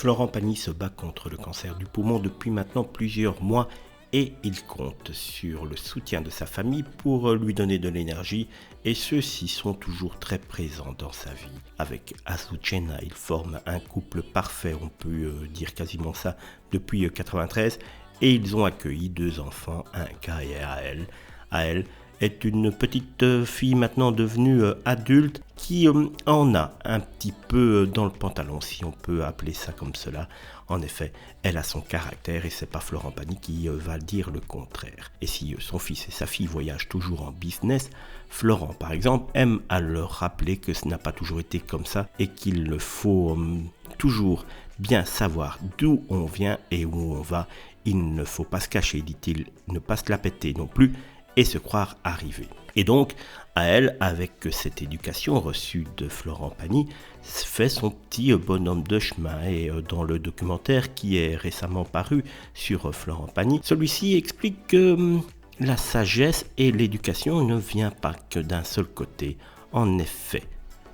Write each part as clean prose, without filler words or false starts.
Florent Pagny se bat contre le cancer du poumon depuis maintenant plusieurs mois et il compte sur le soutien de sa famille pour lui donner de l'énergie et ceux-ci sont toujours très présents dans sa vie. Avec Azucena, il forme un couple parfait, on peut dire quasiment ça, depuis 1993 et ils ont accueilli 2 enfants, un gars et Aël. Aël est une petite fille maintenant devenue adulte qui en a un petit peu dans le pantalon, si on peut appeler ça comme cela. En effet, elle a son caractère et c'est pas Florent Pagny qui va dire le contraire. Et si son fils et sa fille voyagent toujours en business, Florent par exemple aime à leur rappeler que ce n'a pas toujours été comme ça et qu'il faut toujours bien savoir d'où on vient et où on va. Il ne faut pas se cacher, dit-il, ne pas se la péter non plus et se croire arrivé. Et donc, Aël, avec cette éducation reçue de Florent Pagny, fait son petit bonhomme de chemin. Et dans le documentaire qui est récemment paru sur Florent Pagny, celui-ci explique que la sagesse et l'éducation ne viennent pas que d'un seul côté. En effet,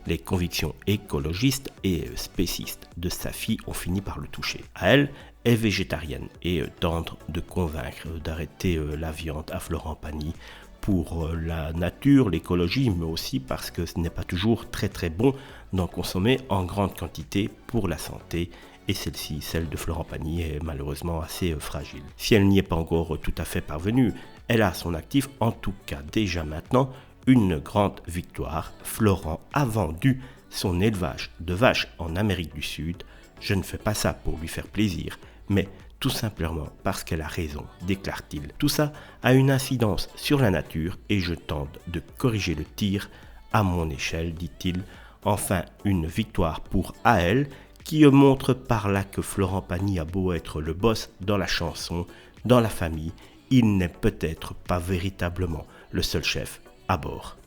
les convictions écologistes et spécistes de sa fille ont fini par le toucher. Aël est végétarienne et tente de convaincre d'arrêter la viande à Florent Pagny pour la nature, l'écologie, mais aussi parce que ce n'est pas toujours très bon d'en consommer en grande quantité pour la santé. Et celle-ci, celle de Florent Pagny, est malheureusement assez fragile. Si elle n'y est pas encore tout à fait parvenue, elle a à son actif, en tout cas déjà maintenant, une grande victoire. Florent a vendu son élevage de vaches en Amérique du Sud. Je ne fais pas ça pour lui faire plaisir, mais tout simplement parce qu'elle a raison, déclare-t-il. Tout ça a une incidence sur la nature et je tente de corriger le tir à mon échelle, dit-il. Enfin, une victoire pour Aël qui montre par là que Florent Pagny a beau être le boss dans la chanson, dans la famille, il n'est peut-être pas véritablement le seul chef à bord.